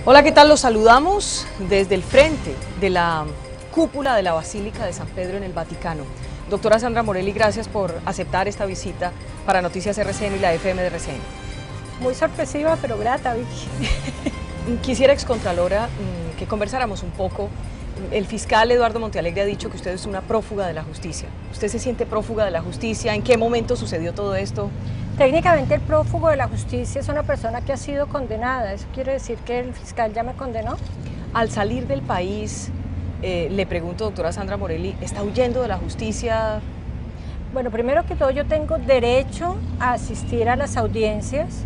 Hola, ¿qué tal? Los saludamos desde el frente de la cúpula de la Basílica de San Pedro en el Vaticano. Doctora Sandra Morelli, gracias por aceptar esta visita para Noticias RCN y la FM de RCN. Muy sorpresiva, pero grata, Vicky. Quisiera, excontralora, que conversáramos un poco. El fiscal Eduardo Montealegre ha dicho que usted es una prófuga de la justicia. ¿Usted se siente prófuga de la justicia? ¿En qué momento sucedió todo esto? Técnicamente el prófugo de la justicia es una persona que ha sido condenada. ¿Eso quiere decir que el fiscal ya me condenó? Al salir del país, le pregunto, doctora Sandra Morelli, ¿está huyendo de la justicia? Bueno, primero que todo yo tengo derecho a asistir a las audiencias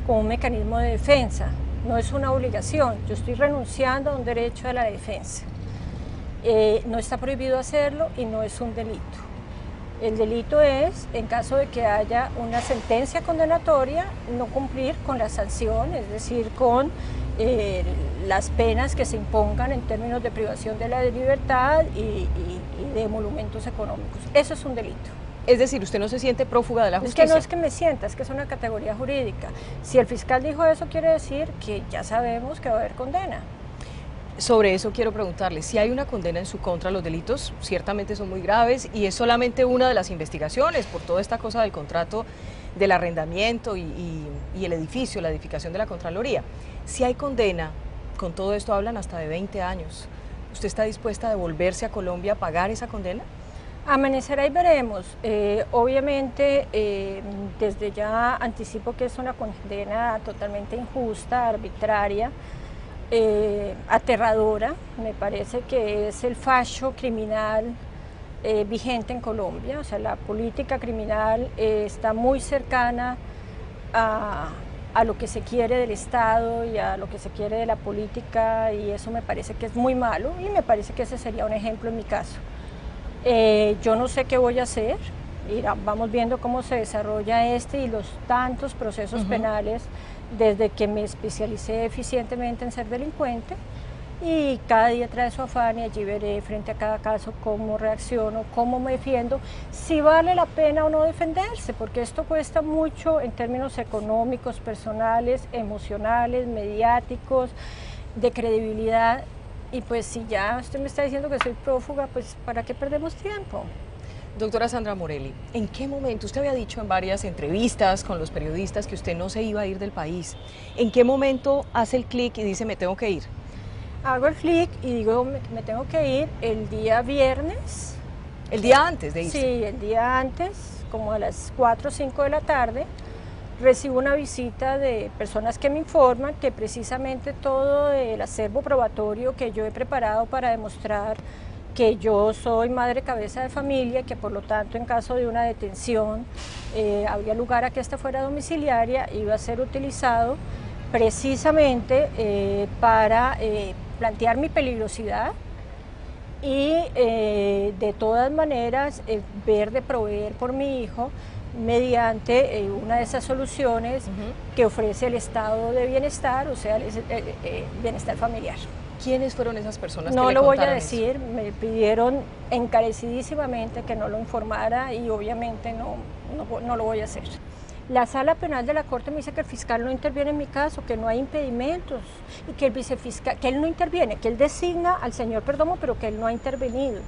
con un mecanismo de defensa. No es una obligación, yo estoy renunciando a un derecho a la defensa. No está prohibido hacerlo y no es un delito. El delito es, en caso de que haya una sentencia condenatoria, no cumplir con la sanción, es decir, con las penas que se impongan en términos de privación de la libertad y de emolumentos económicos. Eso es un delito. Es decir, usted no se siente prófuga de la justicia. Es que no es que me sienta, es que es una categoría jurídica. Si el fiscal dijo eso, quiere decir que ya sabemos que va a haber condena. Sobre eso quiero preguntarle, si hay una condena en su contra, los delitos ciertamente son muy graves y es solamente una de las investigaciones por toda esta cosa del contrato del arrendamiento y el edificio, la edificación de la Contraloría. Si hay condena, con todo esto hablan hasta de 20 años, ¿usted está dispuesta a devolverse a Colombia a pagar esa condena? Amanecerá y veremos. Obviamente, desde ya anticipo que es una condena totalmente injusta, arbitraria, aterradora. Me parece que es el facho criminal vigente en Colombia. O sea, la política criminal está muy cercana a lo que se quiere del Estado y a lo que se quiere de la política, y eso me parece que es muy malo y me parece que ese sería un ejemplo en mi caso. Yo no sé qué voy a hacer, vamos viendo cómo se desarrolla este y los tantos procesos penales desde que me especialicé eficientemente en ser delincuente, y cada día trae su afán y allí veré frente a cada caso cómo reacciono, cómo me defiendo, si vale la pena o no defenderse, porque esto cuesta mucho en términos económicos, personales, emocionales, mediáticos, de credibilidad. Y pues si ya usted me está diciendo que soy prófuga, pues ¿para qué perdemos tiempo? Doctora Sandra Morelli, ¿en qué momento? Usted había dicho en varias entrevistas con los periodistas que usted no se iba a ir del país. ¿En qué momento hace el clic y dice me tengo que ir? Hago el clic y digo me tengo que ir el día viernes. ¿El día antes de irse? Sí, el día antes, como a las 4 o 5 de la tarde. Recibo una visita de personas que me informan que precisamente todo el acervo probatorio que yo he preparado para demostrar que yo soy madre cabeza de familia, que por lo tanto en caso de una detención habría lugar a que esta fuera domiciliaria, iba a ser utilizado precisamente para plantear mi peligrosidad y de todas maneras ver de proveer por mi hijo mediante una de esas soluciones que ofrece el estado de bienestar, o sea, el bienestar familiar. ¿Quiénes fueron esas personas que no le lo voy a contaron decir, eso? Me pidieron encarecidísimamente que no lo informara y obviamente no lo voy a hacer. La sala penal de la Corte me dice que el fiscal no interviene en mi caso, que no hay impedimentos y que el vicefiscal, que él no interviene, que él designa al señor Perdomo, pero que él no ha intervenido.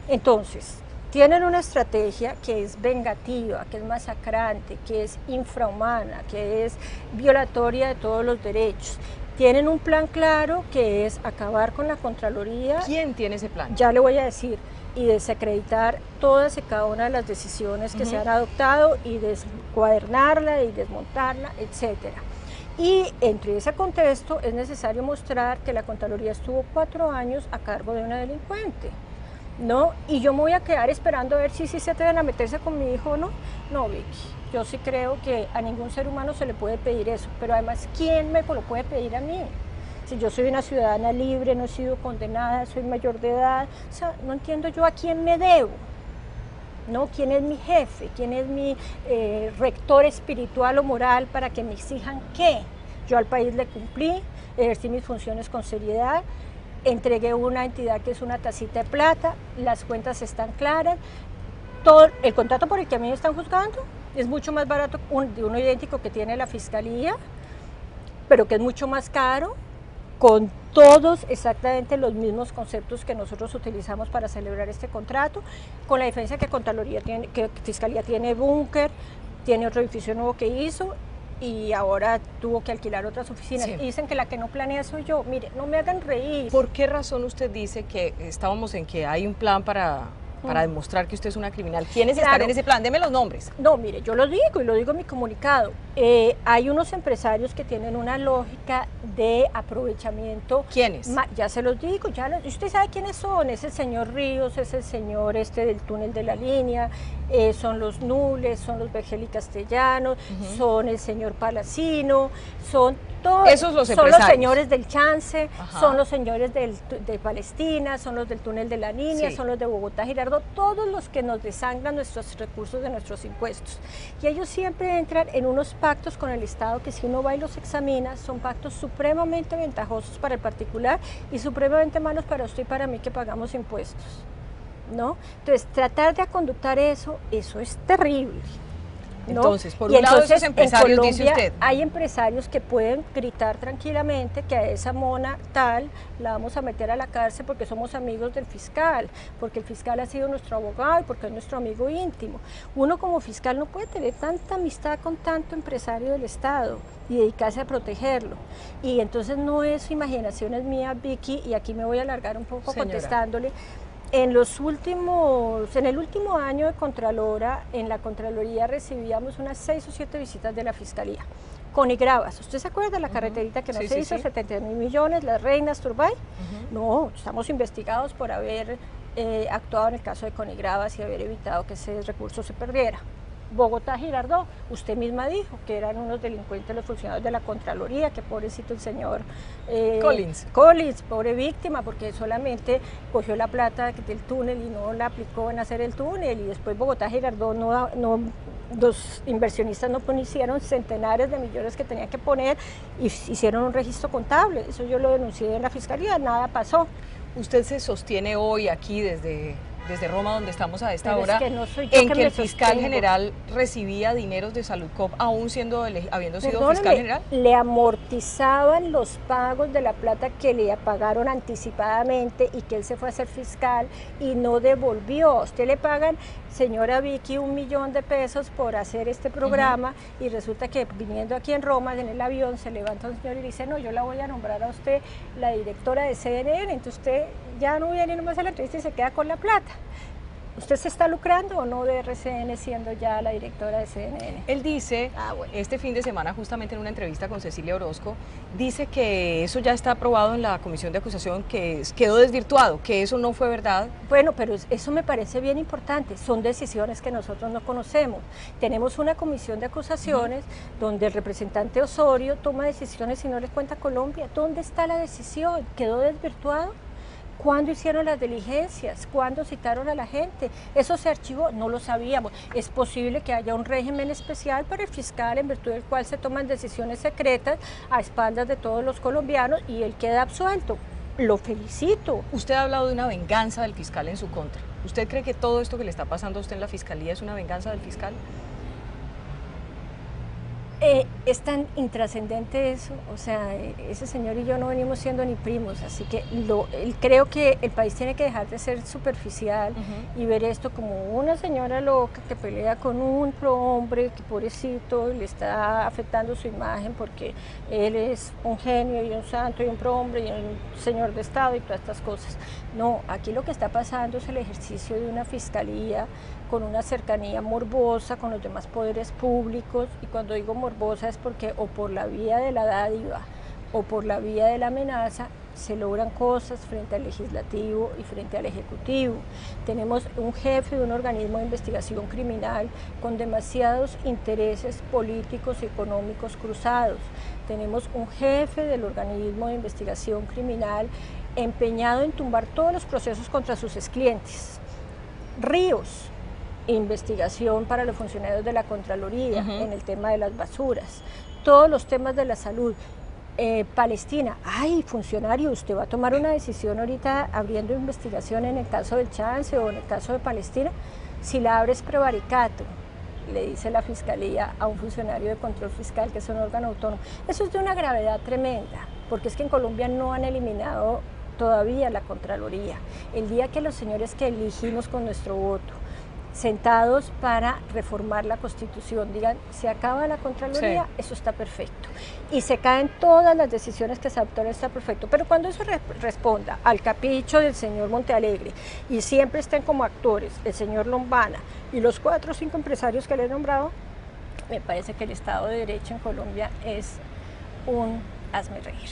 Entonces, tienen una estrategia que es vengativa, que es masacrante, que es infrahumana, que es violatoria de todos los derechos. Tienen un plan claro que es acabar con la Contraloría. ¿Quién tiene ese plan? Ya le voy a decir, y desacreditar todas y cada una de las decisiones que se han adoptado y descuadernarla y desmontarla, etcétera. Y entre ese contexto es necesario mostrar que la Contraloría estuvo 4 años a cargo de una delincuente, ¿no? Y yo me voy a quedar esperando a ver si se atreven a meterse con mi hijo o no. No, Vicky, yo sí creo que a ningún ser humano se le puede pedir eso, pero además, ¿quién me lo puede pedir a mí? Si yo soy una ciudadana libre, no he sido condenada, soy mayor de edad, o sea, no entiendo yo a quién me debo, ¿no? ¿Quién es mi jefe? ¿Quién es mi rector espiritual o moral para que me exijan qué? Yo al país le cumplí, ejercí mis funciones con seriedad, entregué una entidad que es una tacita de plata, las cuentas están claras, todo el contrato por el que a mí me están juzgando es mucho más barato de uno idéntico que tiene la Fiscalía, pero que es mucho más caro, con todos exactamente los mismos conceptos que nosotros utilizamos para celebrar este contrato, con la diferencia que Contraloría tiene, que Fiscalía tiene búnker, tiene otro edificio nuevo que hizo y ahora tuvo que alquilar otras oficinas. Sí. Y dicen que la que no planea soy yo. Mire, no me hagan reír. ¿Por qué razón usted dice que estábamos en que hay un plan para demostrar que usted es una criminal? ¿Quiénes están en ese plan? Deme los nombres. No, mire, yo lo digo y lo digo en mi comunicado. Hay unos empresarios que tienen una lógica de aprovechamiento. ¿Quiénes? Ya se los digo, usted sabe quiénes son. Es el señor Ríos, es el señor del túnel de la línea, son los Nules, son los Vergel y Castellanos, son el señor Palacino, son todos. Esos los son empresarios. Los señores del Chance, son los señores de Palestina, son los del túnel de la línea, son los de Bogotá Girardot, todos los que nos desangran nuestros recursos de nuestros impuestos. Y ellos siempre entran en unos pactos con el Estado que si uno va y los examina, son pactos supremamente ventajosos para el particular y supremamente malos para usted y para mí que pagamos impuestos, ¿no? Entonces, tratar de aconductar eso es terrible. ¿no? Entonces, por un lado, esos empresarios, Colombia, dice usted. Hay empresarios que pueden gritar tranquilamente que a esa mona tal la vamos a meter a la cárcel porque somos amigos del fiscal, porque el fiscal ha sido nuestro abogado y porque es nuestro amigo íntimo. Uno como fiscal no puede tener tanta amistad con tanto empresario del Estado y dedicarse a protegerlo. Y entonces no es imaginación, es mía, Vicky, y aquí me voy a alargar un poco contestándole. En el último año de Contralora, en la Contraloría recibíamos unas 6 o 7 visitas de la Fiscalía. Conigravas, ¿usted se acuerda de la carreterita que nos hizo? 70.000 millones, Las Reinas, Turbay. No, estamos investigados por haber actuado en el caso de Conigravas y haber evitado que ese recurso se perdiera. Bogotá Girardot, usted misma dijo que eran unos delincuentes los funcionarios de la Contraloría, que pobrecito el señor Collins, pobre víctima, porque solamente cogió la plata del túnel y no la aplicó en hacer el túnel, y después Bogotá Girardot los inversionistas no hicieron centenares de millones que tenían que poner y hicieron un registro contable. Eso yo lo denuncié en la Fiscalía, nada pasó. Usted se sostiene hoy aquí desde Roma, donde estamos a esta hora, no soy yo en que el fiscal general recibía dineros de Saludcop, aún habiendo sido fiscal general. Le amortizaban los pagos de la plata que le pagaron anticipadamente y que él se fue a ser fiscal y no devolvió. Usted le pagan, señora Vicky, 1 millón de pesos por hacer este programa y resulta que viniendo aquí en Roma, en el avión, se levanta un señor y dice, no, yo la voy a nombrar a usted la directora de CNN, entonces usted ya no viene nomás a la entrevista y se queda con la plata. ¿Usted se está lucrando o no de RCN siendo ya la directora de CNN? Él dice, este fin de semana, justamente en una entrevista con Cecilia Orozco, dice que eso ya está aprobado en la comisión de acusación, que quedó desvirtuado, que eso no fue verdad. Bueno, pero eso me parece bien importante. Son decisiones que nosotros no conocemos. Tenemos una comisión de acusaciones donde el representante Osorio toma decisiones y no les cuenta a Colombia. ¿Dónde está la decisión? ¿Quedó desvirtuado? ¿Cuándo hicieron las diligencias? ¿Cuándo citaron a la gente? ¿Eso se archivó? No lo sabíamos. Es posible que haya un régimen especial para el fiscal en virtud del cual se toman decisiones secretas a espaldas de todos los colombianos y él queda absuelto. Lo felicito. Usted ha hablado de una venganza del fiscal en su contra. ¿Usted cree que todo esto que le está pasando a usted en la fiscalía es una venganza del fiscal? Es tan intrascendente eso, o sea, ese señor y yo no venimos siendo ni primos, así que creo que el país tiene que dejar de ser superficial y ver esto como una señora loca que pelea con un prohombre que pobrecito le está afectando su imagen porque él es un genio y un santo y un prohombre y un señor de Estado y todas estas cosas. No, aquí lo que está pasando es el ejercicio de una fiscalía con una cercanía morbosa con los demás poderes públicos, y cuando digo morbosa es porque o por la vía de la dádiva o por la vía de la amenaza se logran cosas frente al legislativo y frente al ejecutivo. Tenemos un jefe de un organismo de investigación criminal con demasiados intereses políticos y económicos cruzados. Tenemos un jefe del organismo de investigación criminal empeñado en tumbar todos los procesos contra sus exclientes. Ríos, investigación para los funcionarios de la Contraloría en el tema de las basuras, todos los temas de la salud. Palestina, ay, funcionario, usted va a tomar una decisión ahorita abriendo investigación en el caso del Chance o en el caso de Palestina, si la abre es prevaricato, le dice la Fiscalía a un funcionario de control fiscal que es un órgano autónomo. Eso es de una gravedad tremenda. porque es que en Colombia no han eliminado todavía la Contraloría. El día que los señores que elegimos con nuestro voto, sentados para reformar la Constitución, digan, se acaba la Contraloría, sí, eso está perfecto. Y se caen todas las decisiones que se adoptaron, está perfecto. Pero cuando eso responda al capricho del señor Montealegre y siempre estén como actores el señor Lombana y los 4 o 5 empresarios que le he nombrado, me parece que el Estado de Derecho en Colombia es un hazme reír.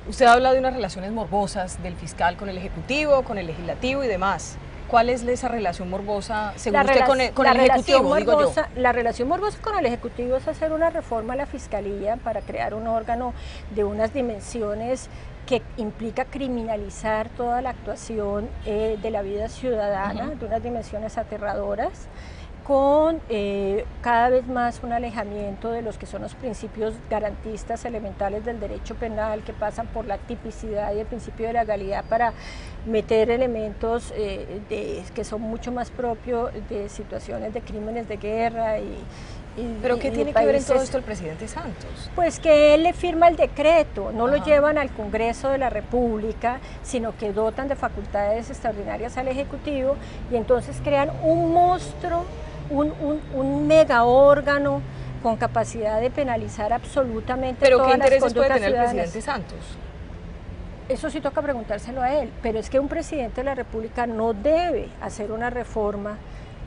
Usted habla de unas relaciones morbosas del fiscal con el Ejecutivo, con el Legislativo y demás. ¿Cuál es esa relación morbosa, según usted, con el Ejecutivo, digo yo? La relación morbosa con el Ejecutivo es hacer una reforma a la Fiscalía para crear un órgano de unas dimensiones que implica criminalizar toda la actuación de la vida ciudadana, de unas dimensiones aterradoras, con cada vez más un alejamiento de los que son los principios garantistas elementales del derecho penal, que pasan por la tipicidad y el principio de legalidad para meter elementos que son mucho más propios de situaciones de crímenes de guerra ¿Pero qué tiene que ver en todo esto el presidente Santos? Pues que él le firma el decreto, no lo llevan al Congreso de la República, sino que dotan de facultades extraordinarias al Ejecutivo y entonces crean un monstruo, un mega órgano con capacidad de penalizar absolutamente todas las conductas. ¿Pero qué intereses puede tener el presidente Santos? Eso sí toca preguntárselo a él, pero es que un presidente de la República no debe hacer una reforma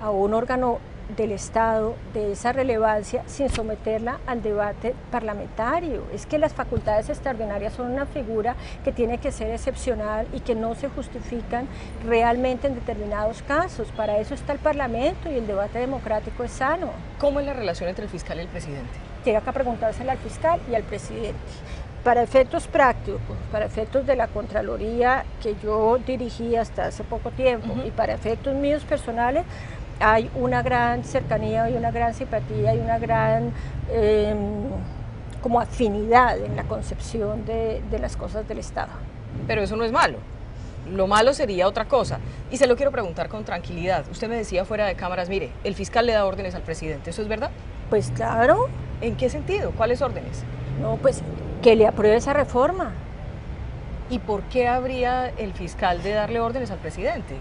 a un órgano del Estado de esa relevancia sin someterla al debate parlamentario. Es que las facultades extraordinarias son una figura que tiene que ser excepcional y que no se justifican realmente en determinados casos. Para eso está el Parlamento y el debate democrático es sano. ¿Cómo es la relación entre el fiscal y el presidente? Tiene que preguntársela al fiscal y al presidente. Para efectos prácticos, para efectos de la Contraloría que yo dirigí hasta hace poco tiempo y para efectos míos personales, hay una gran cercanía y una gran simpatía y una gran como afinidad en la concepción de las cosas del Estado. Pero eso no es malo. Lo malo sería otra cosa. Y se lo quiero preguntar con tranquilidad. Usted me decía fuera de cámaras, mire, el fiscal le da órdenes al presidente. ¿Eso es verdad? Pues claro. ¿En qué sentido? ¿Cuáles órdenes? No, pues que le apruebe esa reforma. ¿Y por qué habría el fiscal de darle órdenes al presidente?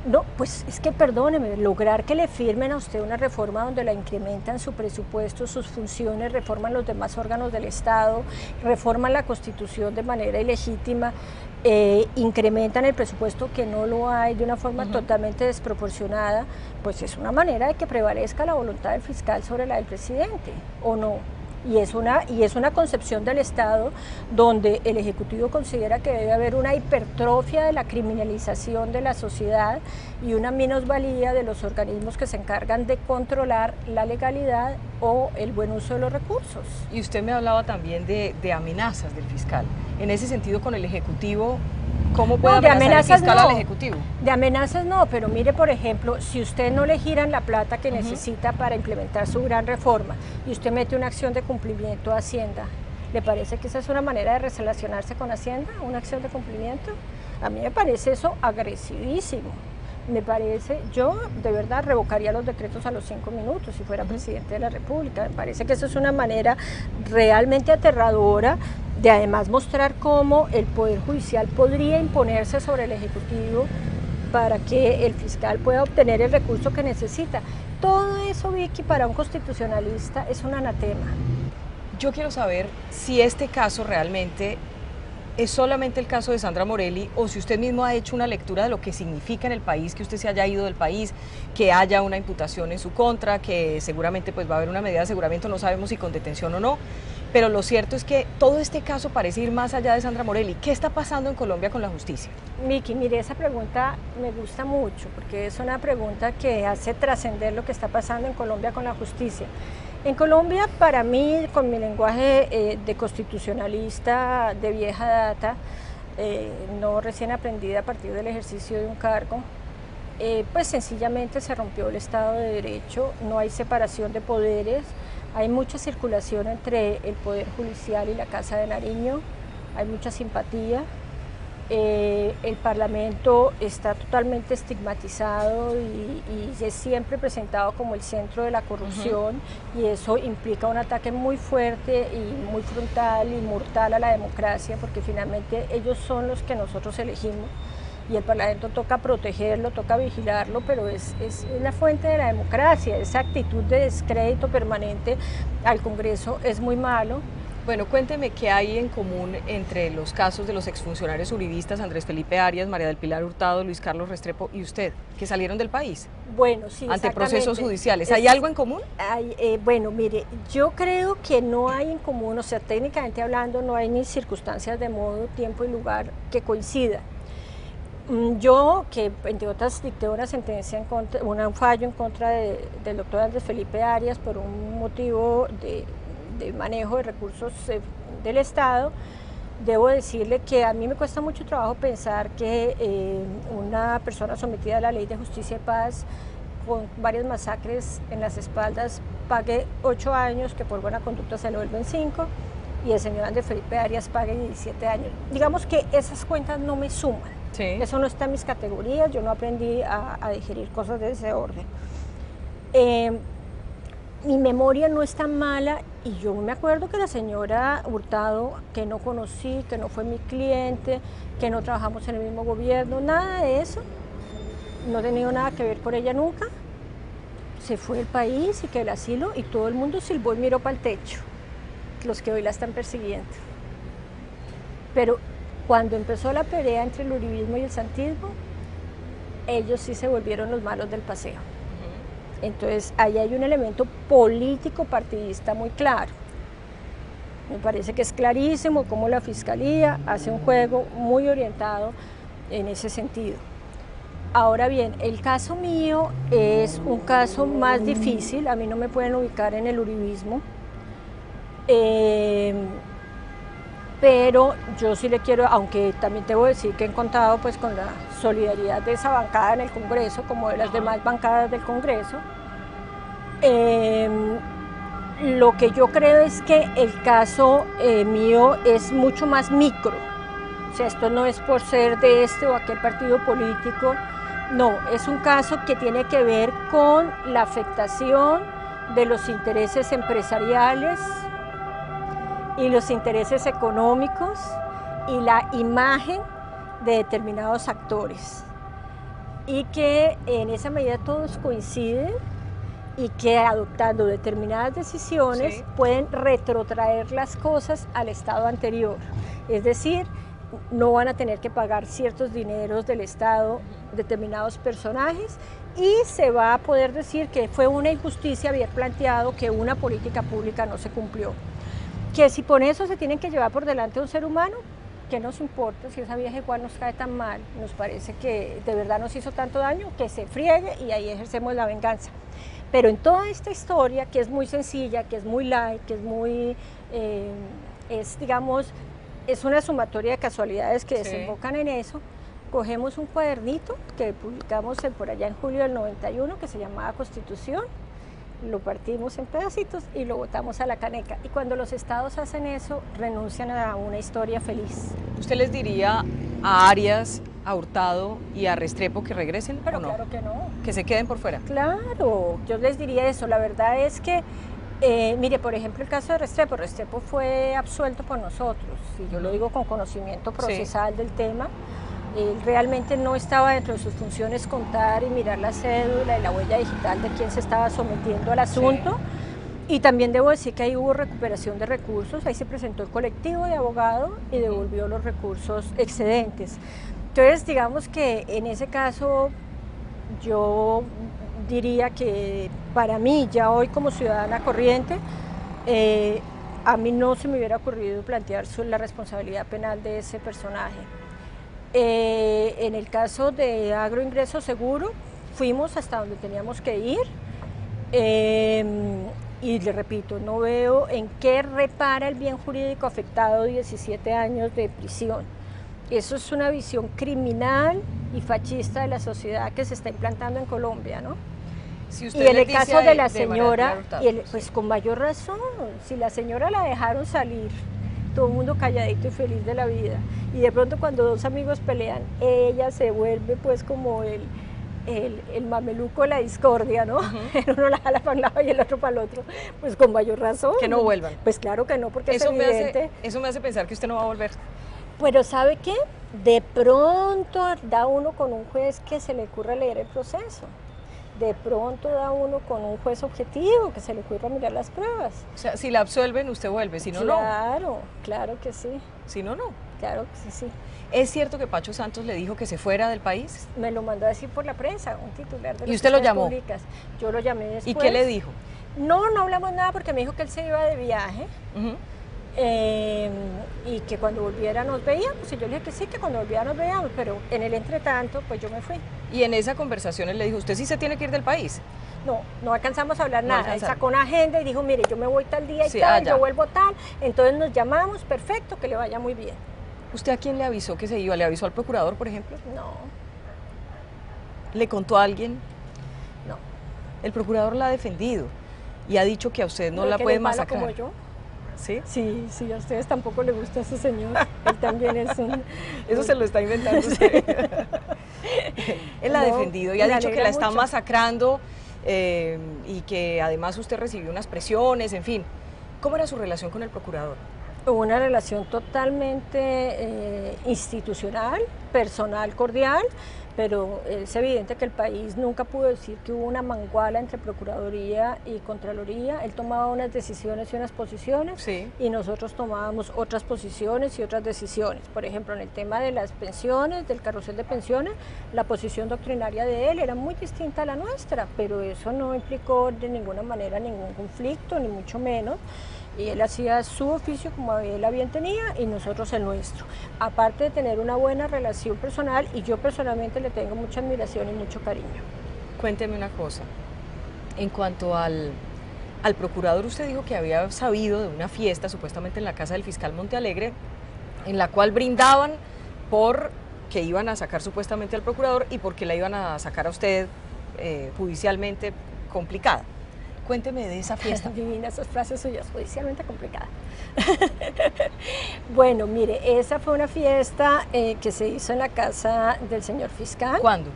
No, pues es que perdóneme, lograr que le firmen a usted una reforma donde la incrementan su presupuesto, sus funciones, reforman los demás órganos del Estado, reforman la Constitución de manera ilegítima, incrementan el presupuesto que no lo hay de una forma totalmente desproporcionada, pues es una manera de que prevalezca la voluntad del fiscal sobre la del presidente, ¿o no? Y es una concepción del Estado donde el Ejecutivo considera que debe haber una hipertrofia de la criminalización de la sociedad y una minusvalía de los organismos que se encargan de controlar la legalidad o el buen uso de los recursos. Y usted me hablaba también de amenazas del fiscal. En ese sentido, con el Ejecutivo, ¿cómo puede amenazar el fiscal al Ejecutivo? De amenazas no, pero mire, por ejemplo, si usted no le giran la plata que necesita para implementar su gran reforma y usted mete una acción de cumplimiento a Hacienda, ¿le parece que esa es una manera de relacionarse con Hacienda, una acción de cumplimiento? A mí me parece eso agresivísimo. Me parece, yo de verdad revocaría los decretos a los 5 minutos si fuera presidente de la República. Me parece que eso es una manera realmente aterradora de además mostrar cómo el Poder Judicial podría imponerse sobre el Ejecutivo para que el fiscal pueda obtener el recurso que necesita. Todo eso, Vicky, para un constitucionalista es un anatema. Yo quiero saber si este caso realmente es solamente el caso de Sandra Morelli o si usted mismo ha hecho una lectura de lo que significa en el país que usted se haya ido del país, que haya una imputación en su contra, que seguramente pues va a haber una medida de aseguramiento, no sabemos si con detención o no, pero lo cierto es que todo este caso parece ir más allá de Sandra Morelli. ¿Qué está pasando en Colombia con la justicia? Miki, mire, esa pregunta me gusta mucho porque es una pregunta que hace trascender lo que está pasando en Colombia con la justicia. En Colombia, para mí, con mi lenguaje de constitucionalista de vieja data, no recién aprendida a partir del ejercicio de un cargo, pues sencillamente se rompió el Estado de Derecho, no hay separación de poderes, hay mucha circulación entre el Poder Judicial y la Casa de Nariño, hay mucha simpatía, El Parlamento está totalmente estigmatizado y es siempre presentado como el centro de la corrupción, y eso implica un ataque muy fuerte y muy frontal y mortal a la democracia, porque finalmente ellos son los que nosotros elegimos y el Parlamento toca protegerlo, toca vigilarlo, pero es la fuente de la democracia. Esa actitud de descrédito permanente al Congreso es muy malo. Bueno, cuénteme qué hay en común entre los casos de los exfuncionarios uribistas Andrés Felipe Arias, María del Pilar Hurtado, Luis Carlos Restrepo y usted, que salieron del país. Bueno, sí, ante procesos judiciales. ¿Hay algo en común? Bueno, mire, yo creo que no hay en común, o sea, técnicamente hablando, no hay ni circunstancias de modo, tiempo y lugar que coincidan. Yo, que entre otras dicté una sentencia en contra, un fallo en contra del doctor Andrés Felipe Arias por un motivo de manejo de recursos del Estado, debo decirle que a mí me cuesta mucho trabajo pensar que una persona sometida a la ley de justicia y paz, con varias masacres en las espaldas, pague 8 años, que por buena conducta se le vuelven 5, y el señor Andrés Felipe Arias pague 17 años. Digamos que esas cuentas no me suman. Sí. Eso no está en mis categorías, yo no aprendí a digerir cosas de ese orden. Mi memoria no es tan mala y yo me acuerdo que la señora Hurtado, que no conocí, que no fue mi cliente, que no trabajamos en el mismo gobierno, nada de eso, no he tenido nada que ver con ella nunca, se fue del país y que el asilo, y todo el mundo silbó y miró para el techo, los que hoy la están persiguiendo. Pero cuando empezó la pelea entre el uribismo y el santismo, ellos sí se volvieron los malos del paseo. Entonces, ahí hay un elemento político partidista muy claro. Me parece que es clarísimo cómo la Fiscalía hace un juego muy orientado en ese sentido. Ahora bien, el caso mío es un caso más difícil, a mí no me pueden ubicar en el uribismo, pero yo sí le quiero, aunque también debo decir que he contado pues con la solidaridad de esa bancada en el Congreso, como de las demás bancadas del Congreso. Lo que yo creo es que el caso mío es mucho más micro, o sea, esto no es por ser de este o aquel partido político, no, es un caso que tiene que ver con la afectación de los intereses empresariales y los intereses económicos y la imagen de determinados actores, y que en esa medida todos coinciden y que adoptando determinadas decisiones pueden retrotraer las cosas al estado anterior, es decir, no van a tener que pagar ciertos dineros del Estado determinados personajes, y se va a poder decir que fue una injusticia haber planteado que una política pública no se cumplió. Que si por eso se tienen que llevar por delante a un ser humano, ¿qué nos importa si esa vieja igual nos cae tan mal? Nos parece que de verdad nos hizo tanto daño, que se friegue y ahí ejercemos la venganza. Pero en toda esta historia, que es muy sencilla, que es muy light, que es muy, digamos, es una sumatoria de casualidades que desembocan en eso, cogemos un cuadernito que publicamos por allá en julio del 91, que se llamaba Constitución, lo partimos en pedacitos y lo botamos a la caneca. Y cuando los estados hacen eso, renuncian a una historia feliz. ¿Usted les diría a Arias, a Hurtado y a Restrepo que regresen? Pero ¿o no? Claro que no. ¿Que se queden por fuera? Claro, yo les diría eso. La verdad es que, mire, por ejemplo, el caso de Restrepo fue absuelto por nosotros, y yo lo digo con conocimiento procesal del tema. Él realmente no estaba dentro de sus funciones contar y mirar la cédula y la huella digital de quién se estaba sometiendo al asunto. Y también debo decir que ahí hubo recuperación de recursos, ahí se presentó el colectivo de abogados y devolvió los recursos excedentes. Entonces, digamos que en ese caso yo diría que para mí, ya hoy como ciudadana corriente, a mí no se me hubiera ocurrido plantear la responsabilidad penal de ese personaje. En el caso de Agroingreso Seguro, fuimos hasta donde teníamos que ir, y le repito, no veo en qué repara el bien jurídico afectado 17 años de prisión. Eso es una visión criminal y fascista de la sociedad que se está implantando en Colombia, ¿no? Si usted y en el caso de la señora, Hurtado, pues con mayor razón, si la señora la dejaron salir todo el mundo calladito y feliz de la vida. Y de pronto cuando dos amigos pelean, ella se vuelve pues como el mameluco de la discordia, ¿no? Uno la jala para un lado y el otro para el otro, pues con mayor razón. Que no vuelvan. Pues claro que no, porque Eso es evidente. eso me hace pensar que usted no va a volver. Pero ¿sabe qué? De pronto da uno con un juez que se le ocurra leer el proceso. De pronto da uno con un juez objetivo que se le ocurra mirar las pruebas. O sea, si la absuelven, usted vuelve, si no, no. Claro, claro que sí. Si no, no. Claro que sí, sí. ¿Es cierto que Pacho Santos le dijo que se fuera del país? Me lo mandó a decir por la prensa, un titular de ¿Y usted lo llamó? Públicas. Yo lo llamé después. ¿Y qué le dijo? No, no hablamos nada porque me dijo que él se iba de viaje. Y que cuando volviera nos veíamos, y yo le dije que sí, que cuando volviera nos veíamos, pero en el entretanto, pues yo me fui. Y en esa conversación él le dijo, ¿usted sí se tiene que ir del país? No, no alcanzamos a hablar No nada. alcanzaron. Él sacó una agenda y dijo, mire, yo me voy tal día y Sí, tal, ya. yo vuelvo tal. Entonces nos llamamos, perfecto, que le vaya muy bien. ¿Usted a quién le avisó que se iba? ¿Le avisó al procurador, por ejemplo? No, ¿Le contó a alguien? no. El procurador la ha defendido y ha dicho que a usted no ¿Ve la que puede él es malo masacrar. como yo? ¿Sí? Sí, sí, a ustedes tampoco le gusta ese señor. Él también es un... Eso se lo está inventando usted. Él la ha No, defendido y ha me dicho que alegra la está mucho. masacrando y que además usted recibió unas presiones, en fin. ¿Cómo era su relación con el procurador? Una relación totalmente institucional, personal, cordial, pero es evidente que el país nunca pudo decir que hubo una manguala entre Procuraduría y Contraloría. Él tomaba unas decisiones y unas posiciones, Sí. y nosotros tomábamos otras posiciones y otras decisiones. Por ejemplo, en el tema de las pensiones, del carrusel de pensiones, la posición doctrinaria de él era muy distinta a la nuestra, pero eso no implicó de ninguna manera ningún conflicto, ni mucho menos. Y él hacía su oficio como él bien tenía y nosotros el nuestro. Aparte de tener una buena relación personal, y yo personalmente le tengo mucha admiración y mucho cariño. Cuénteme una cosa. En cuanto al procurador, usted dijo que había sabido de una fiesta, supuestamente en la casa del fiscal Montealegre, en la cual brindaban por que iban a sacar supuestamente al procurador y porque la iban a sacar a usted judicialmente complicada. Cuénteme de esa fiesta. Divina esas frases suyas, judicialmente complicada. Bueno, mire, esa fue una fiesta que se hizo en la casa del señor fiscal. ¿Cuándo?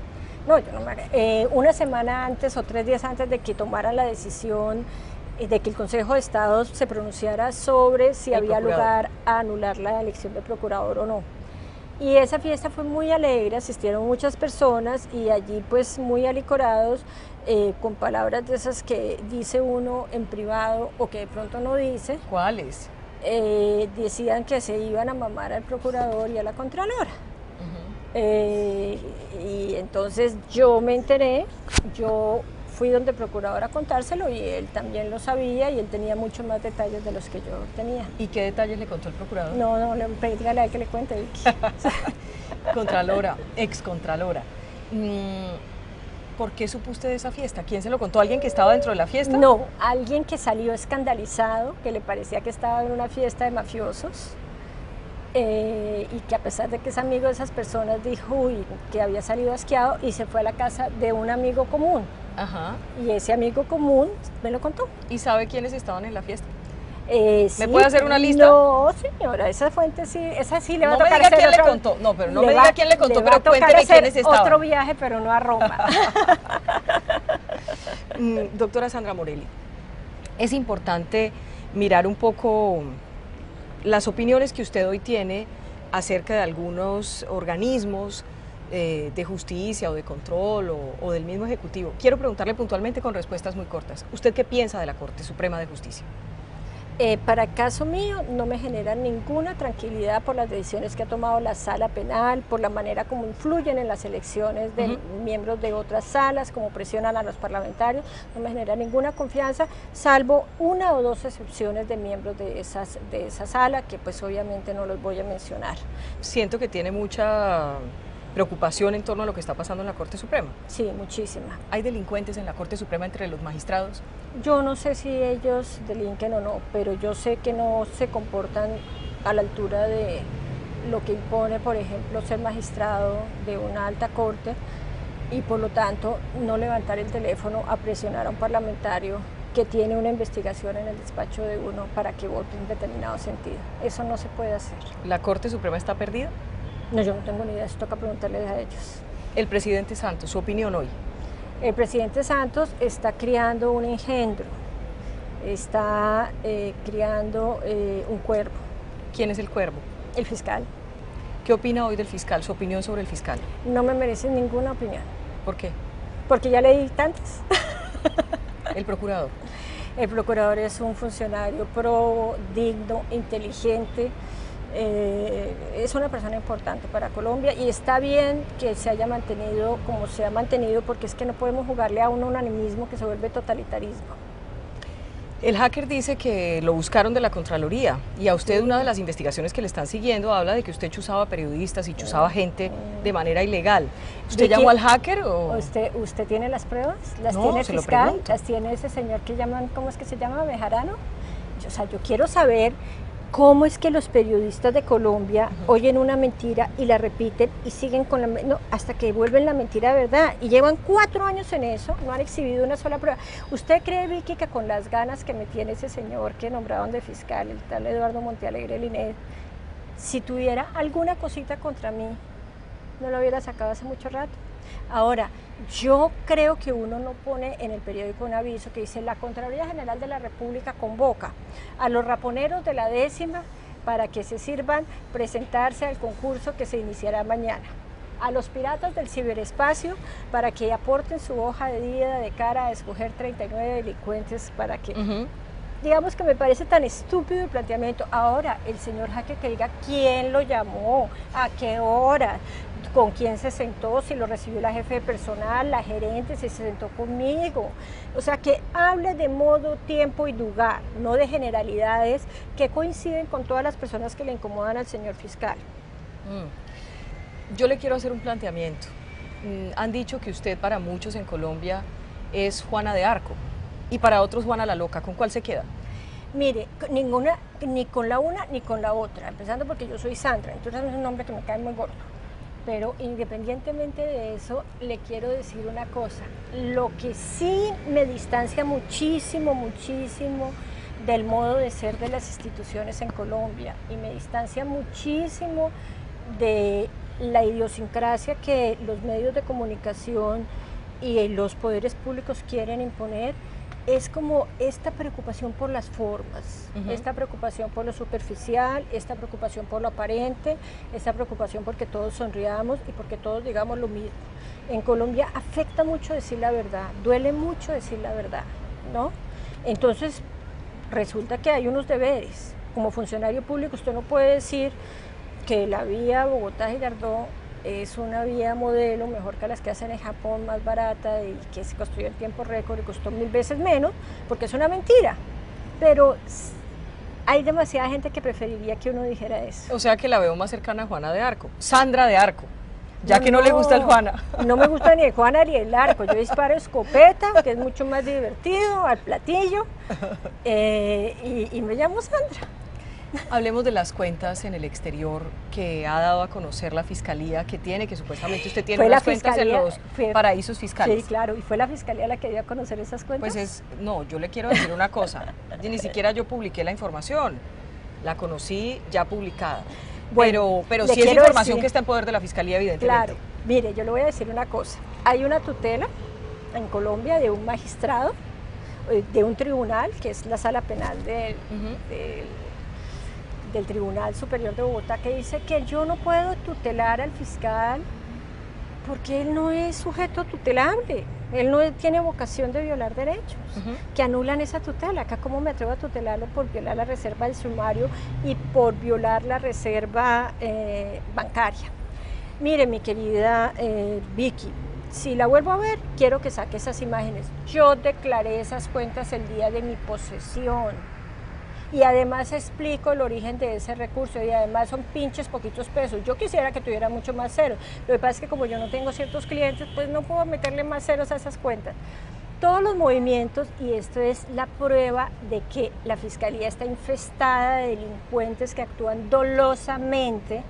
No, yo no me... una semana antes o 3 días antes de que tomaran la decisión de que el Consejo de Estado se pronunciara sobre si había lugar a anular la elección del procurador o no. Y esa fiesta fue muy alegre, asistieron muchas personas y allí pues muy alicorados, con palabras de esas que dice uno en privado o que de pronto no dice. ¿Cuáles? Decían que se iban a mamar al procurador y a la contralora. Y entonces yo me enteré, yo fui donde el procurador a contárselo y él también lo sabía y él tenía muchos más detalles de los que yo tenía. ¿Y qué detalles le contó el procurador? No, dígale a él que le cuente, Vicky. Contralora, excontralora. ¿Por qué supo usted de esa fiesta? ¿Quién se lo contó? ¿Alguien que estaba dentro de la fiesta? No, alguien que salió escandalizado, que le parecía que estaba en una fiesta de mafiosos. Y que a pesar de que es amigo de esas personas dijo que había salido asqueado y se fue a la casa de un amigo común. Ajá. Y ese amigo común me lo contó. ¿Y sabe quiénes estaban en la fiesta? Sí, ¿Me puede hacer una lista? No, señora, esa fuente sí, esa sí le va a tocar No me diga quién hacer le contó, no, pero no me diga quién le contó, va pero a tocar cuénteme hacer quiénes estaban. otro viaje, pero no a Roma. Doctora Sandra Morelli, es importante mirar un poco las opiniones que usted hoy tiene acerca de algunos organismos de justicia o de control o del mismo Ejecutivo. Quiero preguntarle puntualmente con respuestas muy cortas. ¿Usted qué piensa de la Corte Suprema de Justicia? Para el caso mío no me genera ninguna tranquilidad por las decisiones que ha tomado la sala penal, por la manera como influyen en las elecciones de miembros de otras salas, como presionan a los parlamentarios. No me genera ninguna confianza, salvo una o dos excepciones de miembros de esa sala, que pues obviamente no los voy a mencionar. Siento que tiene mucha preocupación en torno a lo que está pasando en la Corte Suprema. Sí, muchísima. ¿Hay delincuentes en la Corte Suprema entre los magistrados? Yo no sé si ellos delinquen o no, pero yo sé que no se comportan a la altura de lo que impone, por ejemplo, ser magistrado de una alta corte y por lo tanto no levantar el teléfono a presionar a un parlamentario que tiene una investigación en el despacho de uno para que vote en determinado sentido. Eso no se puede hacer. ¿La Corte Suprema está perdida? No, yo no tengo ni idea, eso toca preguntarles a ellos. El presidente Santos, su opinión hoy. El presidente Santos está criando un engendro, está criando un cuervo. ¿Quién es el cuervo? El fiscal. ¿Qué opina hoy del fiscal? ¿Su opinión sobre el fiscal? No me merece ninguna opinión. ¿Por qué? Porque ya leí tantas. ¿El procurador? El procurador es un funcionario probo, digno, inteligente, es una persona importante para Colombia y está bien que se haya mantenido como se ha mantenido, porque es que no podemos jugarle a un unanimismo que se vuelve totalitarismo. El hacker dice que lo buscaron de la Contraloría y a usted una de las investigaciones que le están siguiendo habla de que usted chuzaba periodistas y chuzaba gente de manera ilegal. ¿Usted llamó al hacker o...? ¿Usted tiene las pruebas? ¿Las No, tiene el se lo fiscal? pregunto. ¿Las tiene ese señor que llaman, cómo es que se llama, Bejarano? O sea, yo quiero saber cómo es que los periodistas de Colombia oyen una mentira y la repiten y siguen con la hasta que vuelven la mentira de verdad. Y llevan 4 años en eso, no han exhibido una sola prueba. ¿Usted cree, Vicky, que con las ganas que me tiene ese señor que nombraron de fiscal, el tal Eduardo Montealegre Linet, si tuviera alguna cosita contra mí, no lo hubiera sacado hace mucho rato? Ahora, yo creo que uno no pone en el periódico un aviso que dice: la Contraloría General de la República convoca a los raponeros de la 10ª para que se sirvan presentarse al concurso que se iniciará mañana, a los piratas del ciberespacio para que aporten su hoja de vida de cara a escoger 39 delincuentes para que... Digamos que me parece tan estúpido el planteamiento. Ahora, el señor hacker que diga quién lo llamó, a qué hora, con quién se sentó, si lo recibió la jefe de personal, la gerente, si se sentó conmigo. O sea, que hable de modo, tiempo y lugar, no de generalidades que coinciden con todas las personas que le incomodan al señor fiscal. Yo le quiero hacer un planteamiento. Han dicho que usted para muchos en Colombia es Juana de Arco y para otros Juana la Loca. ¿Con cuál se queda? Mire, ninguna, ni con la una ni con la otra, empezando porque yo soy Sandra, entonces es un nombre que me cae muy gordo. Pero independientemente de eso, le quiero decir una cosa. Lo que sí me distancia muchísimo, muchísimo del modo de ser de las instituciones en Colombia y me distancia muchísimo de la idiosincrasia que los medios de comunicación y los poderes públicos quieren imponer, es como esta preocupación por las formas, esta preocupación por lo superficial, esta preocupación por lo aparente, esta preocupación porque todos sonriamos y porque todos digamos lo mismo. En Colombia afecta mucho decir la verdad, duele mucho decir la verdad, ¿no? Entonces, resulta que hay unos deberes. Como funcionario público usted no puede decir que la vía Bogotá-Girardot es una vía modelo mejor que las que hacen en Japón, más barata y que se construyó en tiempo récord y costó 1000 veces menos, porque es una mentira. Pero hay demasiada gente que preferiría que uno dijera eso. O sea que la veo más cercana a Juana de Arco, Sandra de Arco, ya que no le gusta el Juana. No me gusta ni el Juana ni el Arco, yo disparo escopeta, que es mucho más divertido, al platillo, y me llamo Sandra. Hablemos de las cuentas en el exterior que ha dado a conocer la Fiscalía que tiene, que supuestamente usted tiene unas cuentas en los paraísos fiscales. Sí, claro, y fue la Fiscalía la que dio a conocer esas cuentas. Pues no, yo le quiero decir una cosa, ni siquiera yo publiqué la información, la conocí ya publicada, bueno, pero sí es información que está en poder de la Fiscalía, evidentemente. Claro, mire, yo le voy a decir una cosa, hay una tutela en Colombia de un magistrado, de un tribunal, que es la sala penal del Tribunal Superior de Bogotá, que dice que yo no puedo tutelar al fiscal porque él no es sujeto tutelable, él no tiene vocación de violar derechos, que anulan esa tutela. Acá cómo me atrevo a tutelarlo por violar la reserva del sumario y por violar la reserva bancaria. Mire, mi querida Vicky, si la vuelvo a ver, quiero que saque esas imágenes. Yo declaré esas cuentas el día de mi posesión. Y además explico el origen de ese recurso y además son pinches poquitos pesos. Yo quisiera que tuviera mucho más ceros. Lo que pasa es que como yo no tengo ciertos clientes, pues no puedo meterle más ceros a esas cuentas. Todos los movimientos, y esto es la prueba de que la Fiscalía está infestada de delincuentes que actúan dolosamente,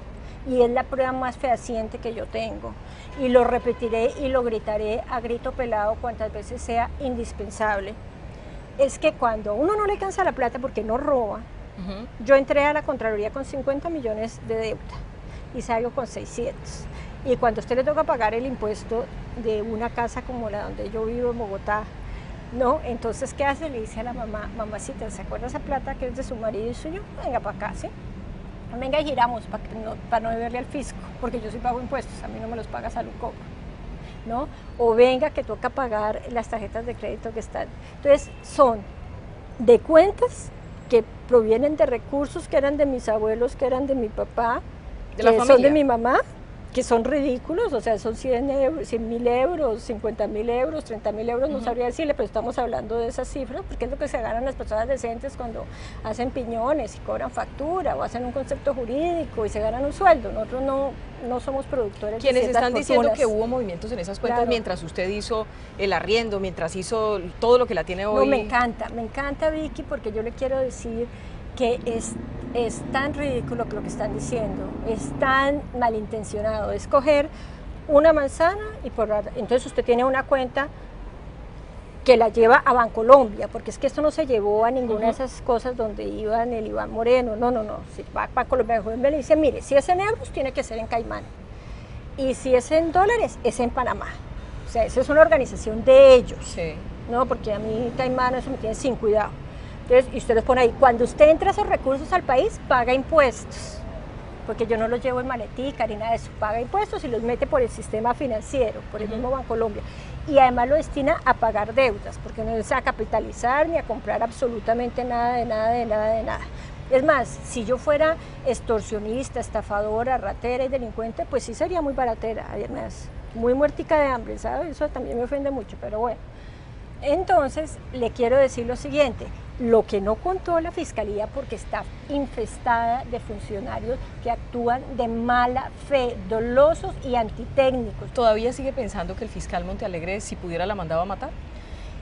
y es la prueba más fehaciente que yo tengo. Y lo repetiré y lo gritaré a grito pelado cuantas veces sea indispensable. es que cuando a uno no le alcanza la plata porque no roba, yo entré a la Contraloría con 50 millones de deuda y salgo con 600. Y cuando a usted le toca pagar el impuesto de una casa como la donde yo vivo en Bogotá, ¿no? Entonces, ¿qué hace? Le dice a la mamá, mamacita, ¿se acuerda esa plata que es de su marido y suyo? Venga para acá, ¿sí? Venga y giramos para no deberle al fisco, porque yo sí pago impuestos, a mí no me los paga Salud Cobro, ¿no? O venga que toca pagar las tarjetas de crédito que están. Entonces, son de cuentas que provienen de recursos que eran de mis abuelos, que eran de mi papá, de la que familia. son de mi mamá, que son ridículos, o sea, son 100.000 euros, 50.000 euros, 30.000 euros, no sabría decirle, pero estamos hablando de esas cifras, porque es lo que se ganan las personas decentes cuando hacen piñones y cobran factura, o hacen un concepto jurídico y se ganan un sueldo. Nosotros no somos productores Quienes de están diciendo fortunas. que hubo movimientos en esas cuentas, Claro. mientras usted hizo el arriendo, mientras hizo todo lo que la tiene hoy. No, me encanta Vicky, porque yo le quiero decir que es tan ridículo lo que están diciendo, es tan malintencionado, es coger una manzana y entonces usted tiene una cuenta que la lleva a Bancolombia, porque es que esto no se llevó a ninguna de esas cosas donde iban el Iván Moreno, no, si va a Bancolombia, me le dice, mire, si es en euros tiene que ser en Caimán, y si es en dólares es en Panamá, o sea, esa es una organización de ellos, Sí. ¿no? Porque a mí Caimán eso me tiene sin cuidado. Entonces, y usted los pone ahí, cuando usted entra esos recursos al país, paga impuestos, porque yo no los llevo en maletica ni nada de eso, paga impuestos y los mete por el sistema financiero, por el mismo Bancolombia, y además lo destina a pagar deudas, porque no es a capitalizar ni a comprar absolutamente nada. Es más, si yo fuera extorsionista, estafadora, ratera y delincuente, pues sí sería muy baratera, además, muy muertica de hambre, ¿sabes? Eso también me ofende mucho, pero bueno. Entonces, le quiero decir lo siguiente, lo que no contó la Fiscalía, porque está infestada de funcionarios que actúan de mala fe, dolosos y antitécnicos. ¿Todavía sigue pensando que el fiscal Montealegre, si pudiera, la mandaba a matar?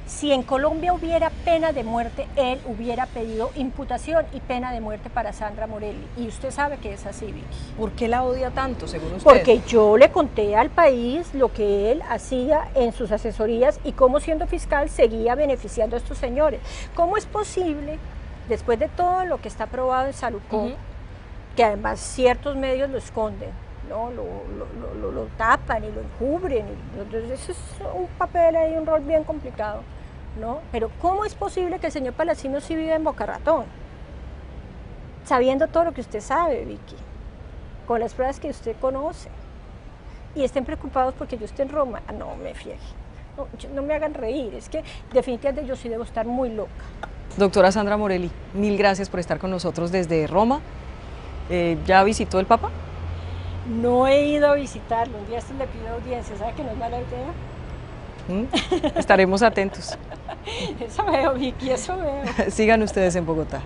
Si en Colombia hubiera pena de muerte, él hubiera pedido imputación y pena de muerte para Sandra Morelli. Y usted sabe que es así, Vicky. ¿Por qué la odia tanto, según usted? Porque yo le conté al país lo que él hacía en sus asesorías y cómo siendo fiscal seguía beneficiando a estos señores. ¿Cómo es posible, después de todo lo que está aprobado en Salucó, que además ciertos medios lo esconden, ¿no? Lo tapan y lo encubren? Entonces eso es un papel ahí, un rol bien complicado, ¿no? Pero ¿cómo es posible que el señor Palacino sí vive en Boca Ratón? Sabiendo todo lo que usted sabe, Vicky, con las pruebas que usted conoce, y estén preocupados porque yo esté en Roma. No me friegue, no me hagan reír, es que definitivamente yo sí debo estar muy loca. Doctora Sandra Morelli, mil gracias por estar con nosotros desde Roma. ¿Ya visitó el Papa? No he ido a visitarlo, un día esto le pido audiencia, ¿sabe que no es mala idea? Estaremos atentos. Eso veo, Vicky, eso veo. Sigan ustedes en Bogotá.